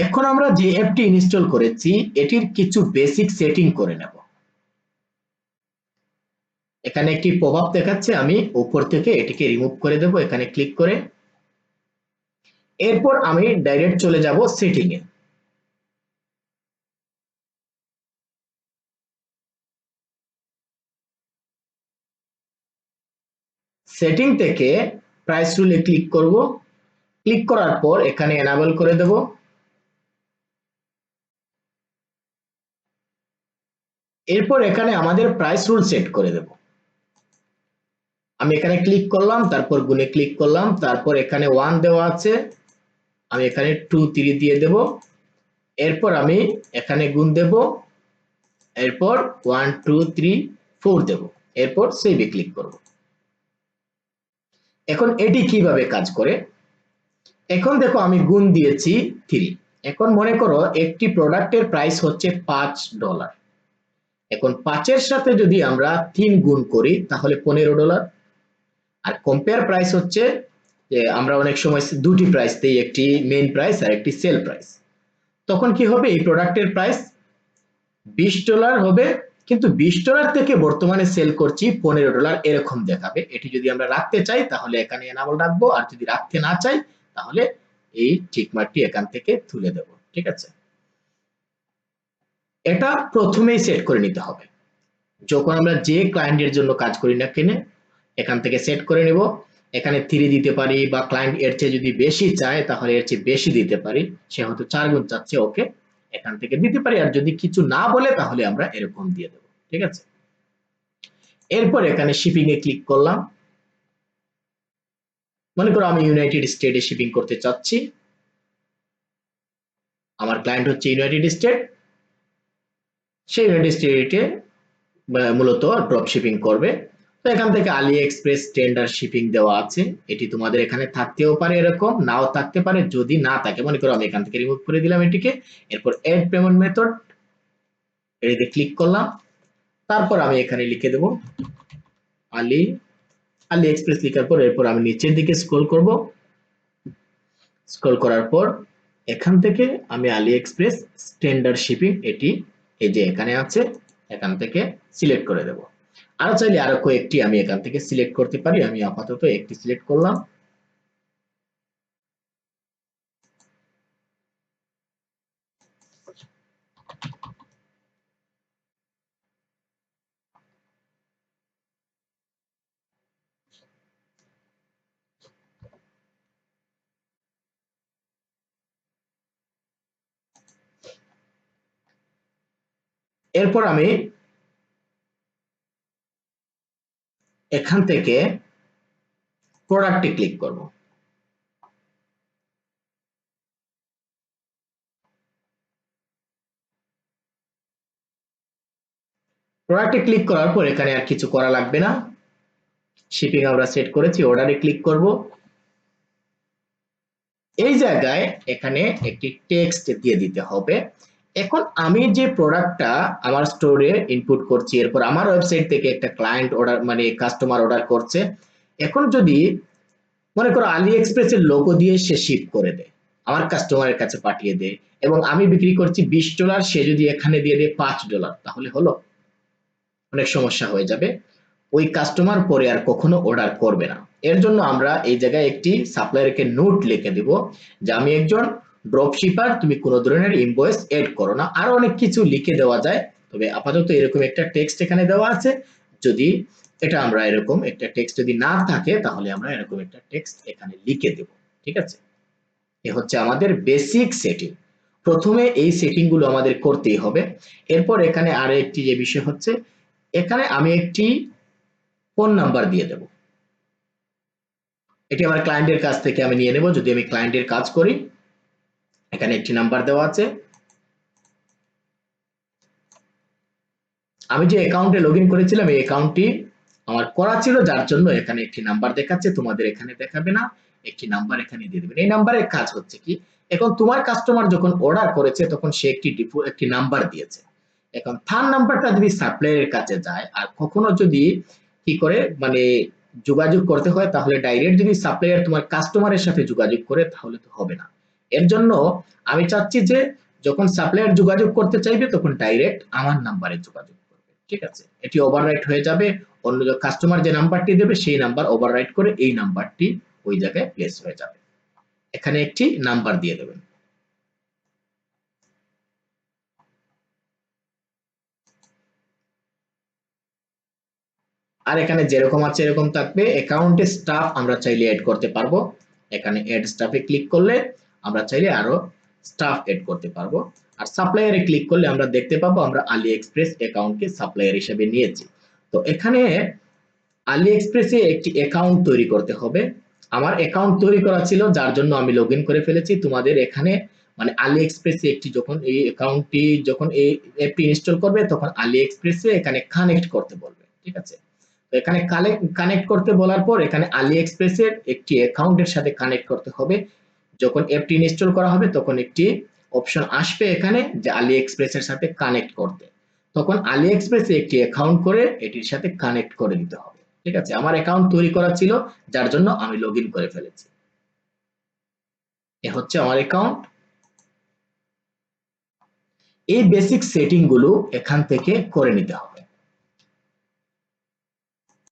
এখন আমরা যে অ্যাপটি ইনস্টল করেছি এটির কিছু বেসিক সেটিং করে নেব। এখানে একটি পপআপ দেখাচ্ছে, আমি উপর থেকে এটিকে রিমুভ করে দেব এখানে ক্লিক করে। এরপর আমি ডাইরেক্ট চলে যাব সেটিং এ। সেটিং থেকে প্রাইস রুলে ক্লিক করব। ক্লিক করার পর এখানে এনাবল করে দেব। এরপর এখানে আমাদের প্রাইস রুল সেট করে দেব। আমি এখানে ক্লিক করলাম, তারপর গুণে ক্লিক করলাম, তারপর এখানে 1 দেওয়া আছে, আমি এখানে 2 3 দিয়ে দেব। এরপর আমি এখানে গুণ দেব, এরপর 1 2 3 4 দেব, এরপর সেভে ক্লিক করব। এখন এটি কিভাবে কাজ করে, এখন দেখো আমি গুণ দিয়েছি 3। এখন মনে করো একটি প্রোডাক্টের প্রাইস হচ্ছে $5। এখন 5 এর সাথে যদি আমরা 3 গুণ করি তাহলে $15। আর কম্পেয়ার প্রাইস হচ্ছে যে আমরা অনেক সময় দুটি প্রাইস দেই, একটি মেইন প্রাইস আর একটি সেল প্রাইস। তখন কি হবে, এই প্রোডাক্টের প্রাইস $20 হবে, কিন্তু $20 থেকে বর্তমানে সেল করছি $15 এরকম দেখাবে। এটি যদি আমরা রাখতে চাই তাহলে এখানে এনাবল রাখবো, আর যদি রাখতে না চাই তাহলে এই টিক মার্কটি এখান থেকে তুলে দেব। ঠিক আছে, এটা প্রথমেই সেট করে নিতে হবে। যখন আমরা যে ক্লায়েন্টের জন্য কাজ করি না কেন এখান থেকে সেট করে নেব। এখানে 3 দিতে পারি, বা ক্লায়েন্ট এর চেয়ে যদি বেশি চায় তাহলে এর চেয়ে বেশি দিতে পারি। সে হয়তো 4 গুণ চাচ্ছে, ওকে এখান থেকে দিতে পারি, আর যদি কিছু না বলে তাহলে আমরা এরকম দিয়ে দেব। ঠিক আছে, এরপর এখানে শিপিং এ ক্লিক করলাম। মনে করো আমি ইউনাইটেড স্টেটে শিপিং করতে চাচ্ছি, আমার ক্লায়েন্ট হচ্ছে ইউনাইটেড স্টেট, সেই ইউনাইটেড স্টেটে মূলত ড্রপ শিপিং করবে। তো এখান থেকে আলি এক্সপ্রেস স্ট্যান্ডার্ড শিপিং দেওয়া আছে, এটি তোমাদের এখানে থাকতেও পারে, এরকম নাও থাকতে পারে। যদি না থাকে মনে করো আমি এখান থেকে রিমুভ করে দিলাম এটিকে। এরপর এড পেমেন্ট মেথড, এটিতে ক্লিক করলাম, তারপর আমি এখানে লিখে দেব আলি এক্সপ্রেস। লেখার পর এরপর আমি নিচের দিকে স্ক্রল করব। স্ক্রল করার পর এখান থেকে আমি আলি এক্সপ্রেস স্ট্যান্ডার্ড শিপিং, এটি এই যে এখানে আছে, এখান থেকে সিলেক্ট করে দেব। আরো চাইলে আরো কয়েকটি আমি এখান থেকে সিলেক্ট করতে পারি, আমি আপাতত একটি সিলেক্ট করলাম। এরপর আমি এখান থেকে প্রোডাক্টে ক্লিক করব। প্রোডাক্টে ক্লিক করার পর এখানে আর কিছু করা লাগবে না, শিপিং আমরা সেট করেছি, অর্ডারে ক্লিক করব। এই জায়গায় এখানে একটি টেক্সট দিয়ে দিতে হবে। এখন আমি যে প্রোডাক্টটা আমার স্টোরে ইনপুট করছি, এরপর আমার ওয়েবসাইট থেকে একটা ক্লায়েন্ট অর্ডার মানে কাস্টমার অর্ডার করছে। এখন যদি মনে করো আলি এক্সপ্রেস এর লোগো দিয়ে সে শিপ করে দেয়, আমার কাস্টমারের কাছে পাঠিয়ে দেয়, এবং আমি বিক্রি করছি $20, সে যদি এখানে দিয়ে দেয় $5, তাহলে হলো অনেক সমস্যা হয়ে যাবে। ওই কাস্টমার পরে আর কখনো অর্ডার করবে না। এর জন্য আমরা এই জায়গায় একটি সাপ্লায়ারকে নোট লিখে দিব যে আমি একজন ড্রপ শিপার, তুমি কোনো ধরনের ইনভয়েস এড করো না। আরো অনেক কিছু লিখে দেওয়া যায়, তবে আপাতত এরকম একটা টেক্সট এখানে দেওয়া আছে। যদি এটা আমরা এরকম একটা টেক্সট যদি না থাকে তাহলে আমরা এরকম একটা টেক্সট এখানে লিখে দেব। ঠিক আছে, এ হচ্ছে আমাদের বেসিক সেটিং। প্রথমে এই সেটিং গুলো আমাদের করতেই হবে। এরপর এখানে আরো একটি যে বিষয় হচ্ছে, এখানে আমি একটি ফোন নাম্বার দিয়ে দেব। এটি আমার ক্লায়েন্টের কাছ থেকে আমি নিয়ে নেব। যদি আমি ক্লায়েন্টের কাজ করি, এখানে একটি নাম্বার দেওয়া আছে। আমি যে অ্যাকাউন্টে লগইন করেছিলাম এই অ্যাকাউন্টটি আমার করা ছিল, যার জন্য এখানে একটি নাম্বার দেখাচ্ছে, তোমাদের এখানে দেখাবে না। একটি নাম্বার এখানে দিয়ে দেবেন। এই নাম্বারের কাজ হচ্ছে কি, এখন তোমার কাস্টমার যখন অর্ডার করেছে তখন সে একটি নাম্বার দিয়েছে। এখন তার নাম্বারটা যদি সাপ্লায়ারের কাছে যায়, আর কখনো যদি কি করে মানে যোগাযোগ করতে হয়, তাহলে ডাইরেক্ট যদি সাপ্লায়ার তোমার কাস্টমারের সাথে যোগাযোগ করে তাহলে তো হবে না। এর জন্য আমি চাচ্ছি যে যখন সাপ্লায়ার যোগাযোগ করতে চাইবে তখন ডাইরেক্ট আমার নাম্বারে যোগাযোগ করবে। ঠিক আছে, এটি ওভাররাইট হয়ে যাবে, অন্য কাস্টমার যে নাম্বারটি দেবে সেই নাম্বার ওভাররাইট করে এই নাম্বারটি ওই জায়গায় প্লেস হয়ে যাবে। এখানে একটি নাম্বার দিয়ে দেবেন। আর এখানে যেরকম আছে এরকম থাকবে। অ্যাকাউন্টে স্টাফ আমরা চাইলে অ্যাড করতে পারবো। এখানে অ্যাড স্টাফে ক্লিক করলে আমরা চাইলে আরো স্টাফ অ্যাড করতে পারবো। আর সাপ্লায়ারে ক্লিক করলে আমরা দেখতে পাবো আমরা আলি এক্সপ্রেস অ্যাকাউন্টকে সাপ্লায়ার হিসেবে নিয়েছি। তো এখানে আলি এক্সপ্রেসে একটি অ্যাকাউন্ট তৈরি করতে হবে। আমার অ্যাকাউন্ট তৈরি করা ছিল যার জন্য আমি লগ ইন করে ফেলেছি। তোমাদের এখানে মানে আলি এক্সপ্রেসে একটি যখন এই অ্যাকাউন্টটি যখন এই অ্যাপটি ইনস্টল করবে তখন আলি এক্সপ্রেসে এখানে কানেক্ট করতে বলবে। ঠিক আছে, তো এখানে কানেক্ট করতে বলার পর এখানে আলি এক্সপ্রেসের একটি অ্যাকাউন্টের সাথে কানেক্ট করতে হবে। যখন অ্যাপটি ইনস্টল করা হবে তখন একটি অপশন আসবে এখানে যে আলি এক্সপ্রেসের সাথে কানেক্ট করতে, তখন আলি এক্সপ্রেসে একটি অ্যাকাউন্ট করে এটির সাথে কানেক্ট করে দিতে হবে। ঠিক আছে, আমার অ্যাকাউন্ট তৈরি করা ছিল যার জন্য আমি লগ ইন করে ফেলেছি। এ হচ্ছে আমার অ্যাকাউন্ট। এই বেসিক সেটিং গুলো এখান থেকে করে নিতে হবে।